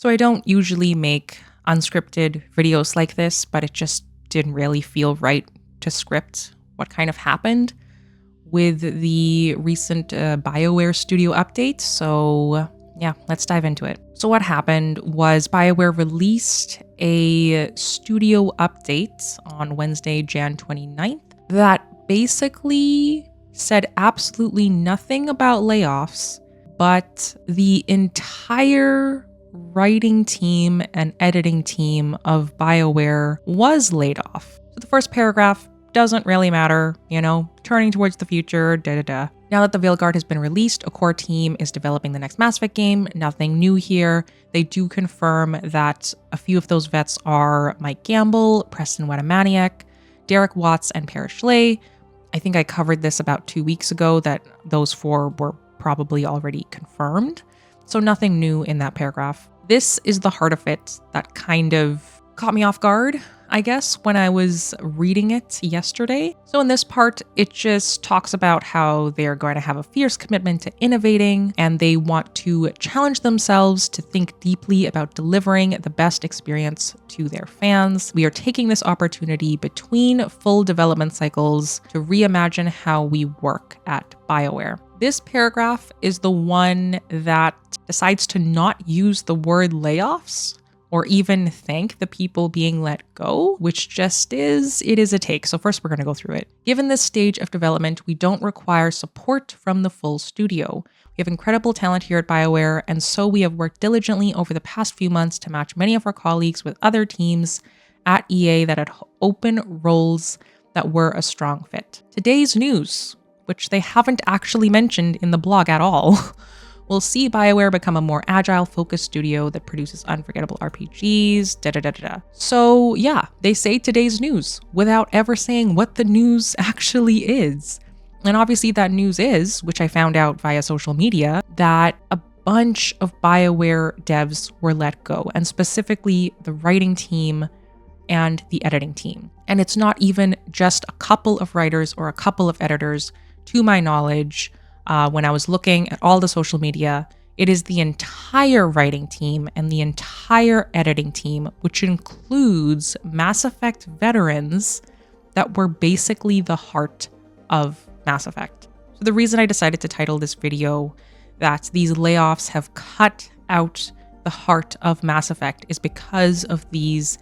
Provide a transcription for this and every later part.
So I don't usually make unscripted videos like this, but it just didn't really feel right to script what kind of happened with the recent BioWare studio update. So yeah, let's dive into it. So what happened was BioWare released a studio update on Wednesday, Jan 29th, that basically said absolutely nothing about layoffs, but the entire writing team and editing team of BioWare was laid off. So the first paragraph doesn't really matter, turning towards the future, da-da-da. Now that the Veilguard has been released, a core team is developing the next Mass Effect game. Nothing new here. They do confirm that a few of those vets are Mike Gamble, Preston Wetamaniak, Derek Watts, and Parrish Lay. I think I covered this about 2 weeks ago that those 4 were probably already confirmed. So nothing new in that paragraph. This is the heart of it that kind of caught me off guard, I guess, when I was reading it yesterday. So in this part, it just talks about how they're going to have a fierce commitment to innovating, and they want to challenge themselves to think deeply about delivering the best experience to their fans. We are taking this opportunity between full development cycles to reimagine how we work at BioWare. This paragraph is the one that decides to not use the word layoffs or even thank the people being let go, which just is a take. So first we're going to go through it. Given this stage of development, we don't require support from the full studio. We have incredible talent here at BioWare, and so we have worked diligently over the past few months to match many of our colleagues with other teams at EA that had open roles that were a strong fit. Today's news, which they haven't actually mentioned in the blog at all, will see BioWare become a more agile, focused studio that produces unforgettable RPGs, da-da-da-da-da. So yeah, they say today's news without ever saying what the news actually is. And obviously that news is, which I found out via social media, that a bunch of BioWare devs were let go, and specifically the writing team and the editing team. And it's not even just a couple of writers or a couple of editors. To my knowledge, when I was looking at all the social media, it is the entire writing team and the entire editing team, which includes Mass Effect veterans that were basically the heart of Mass Effect. So the reason I decided to title this video that these layoffs have cut out the heart of Mass Effect is because of these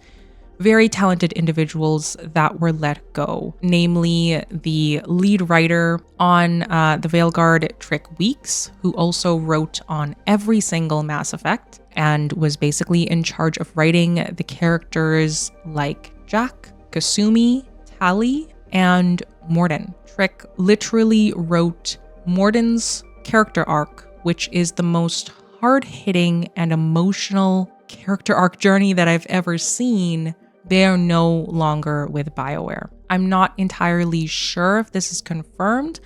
very talented individuals that were let go, namely the lead writer on the Veilguard, Trick Weeks, who also wrote on every single Mass Effect and was basically in charge of writing the characters like Jack, Kasumi, Tali, and Mordin. Trick literally wrote Mordin's character arc, which is the most hard-hitting and emotional character arc journey that I've ever seen. They are no longer with BioWare. I'm not entirely sure if this is confirmed,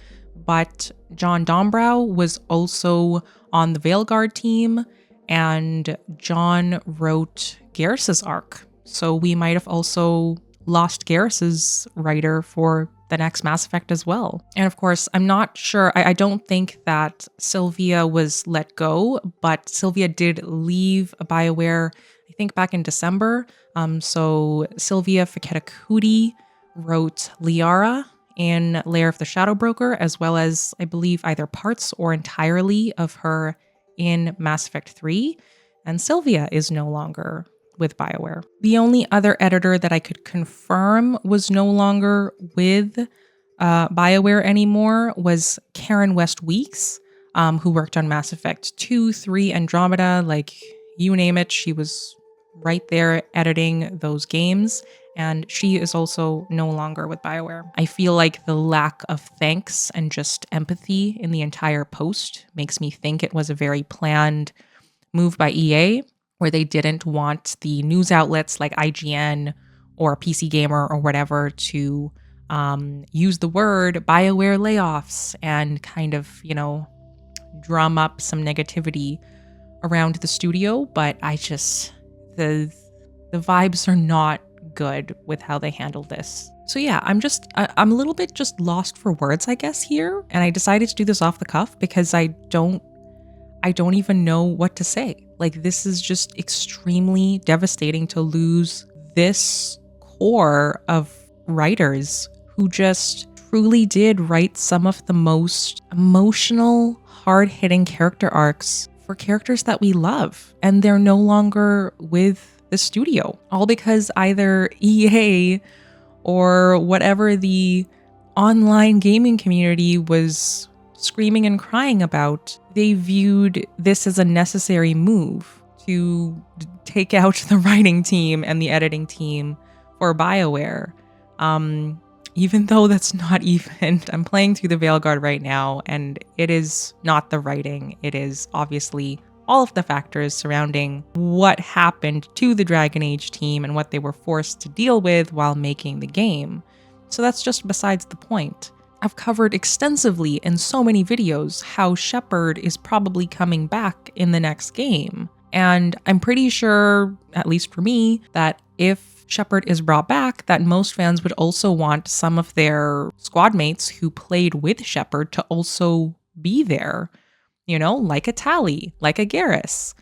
but John Dombrow was also on the Veilguard team, and John wrote Garrus's arc. So we might have also lost Garrus's writer for the next Mass Effect as well. And of course, I'm not sure, I don't think that Sylvia was let go, but Sylvia did leave BioWare, I think back in December. So Sylvia Faketa-Kuti wrote Liara in Lair of the Shadow Broker, as well as, I believe, either parts or entirely of her in Mass Effect 3. And Sylvia is no longer with BioWare. The only other editor that I could confirm was no longer with BioWare anymore was Karen West Weeks, who worked on Mass Effect 2, 3, Andromeda, like you name it. She was right there editing those games, and she is also no longer with BioWare. I feel like the lack of thanks and just empathy in the entire post makes me think it was a very planned move by EA, where they didn't want the news outlets like IGN or PC Gamer or whatever to use the word BioWare layoffs and kind of, drum up some negativity around the studio. But the vibes are not good with how they handled this. So yeah, I'm a little bit just lost for words, I guess, here. And I decided to do this off the cuff because I don't I don't even know what to say. Like, this is just extremely devastating to lose this core of writers who just truly did write some of the most emotional, hard-hitting character arcs for characters that we love. And they're no longer with the studio, all because either EA or whatever the online gaming community was screaming and crying about, they viewed this as a necessary move to take out the writing team and the editing team for BioWare. Even though that's not even, I'm playing through the Veilguard right now, and it is not the writing. It is obviously all of the factors surrounding what happened to the Dragon Age team and what they were forced to deal with while making the game. So that's just besides the point. I've covered extensively in so many videos how Shepard is probably coming back in the next game. And I'm pretty sure, at least for me, that if Shepard is brought back, that most fans would also want some of their squad mates who played with Shepard to also be there. You know, like a Tally, like a Garrus,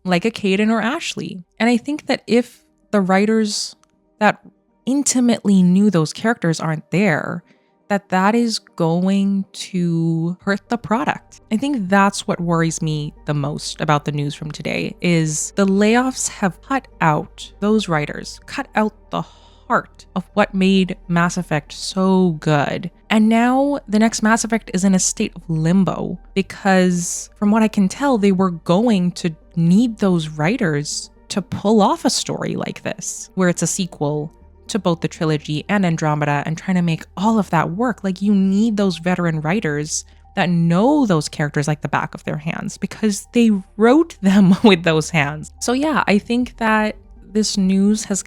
like a Caden or Ashley. And I think that if the writers that intimately knew those characters aren't there, that is going to hurt the product. I think that's what worries me the most about the news from today, is the layoffs have cut out those writers, cut out the heart of what made Mass Effect so good. And now the next Mass Effect is in a state of limbo because from what I can tell, they were going to need those writers to pull off a story like this, where it's a sequel to both the trilogy and Andromeda and trying to make all of that work. Like, you need those veteran writers that know those characters like the back of their hands because they wrote them with those hands. So yeah, I think that this news has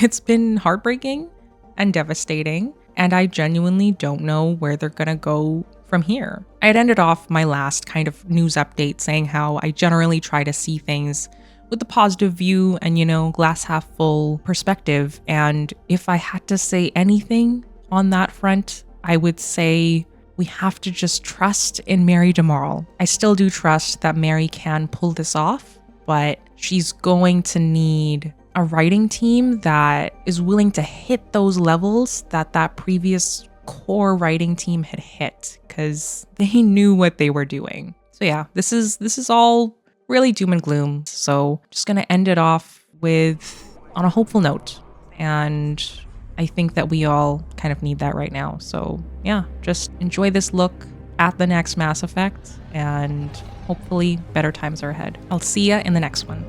it's been heartbreaking and devastating, and I genuinely don't know where they're gonna go from here. I had ended off my last kind of news update saying how I generally try to see things with a positive view and, glass half full perspective. And if I had to say anything on that front, I would say we have to just trust in Mary DeMarle. I still do trust that Mary can pull this off, but she's going to need a writing team that is willing to hit those levels that previous core writing team had hit, because they knew what they were doing. So yeah, this is all really doom and gloom. So just gonna end it off on a hopeful note. And I think that we all kind of need that right now. So yeah, just enjoy this look at the next Mass Effect, and hopefully better times are ahead. I'll see ya in the next one.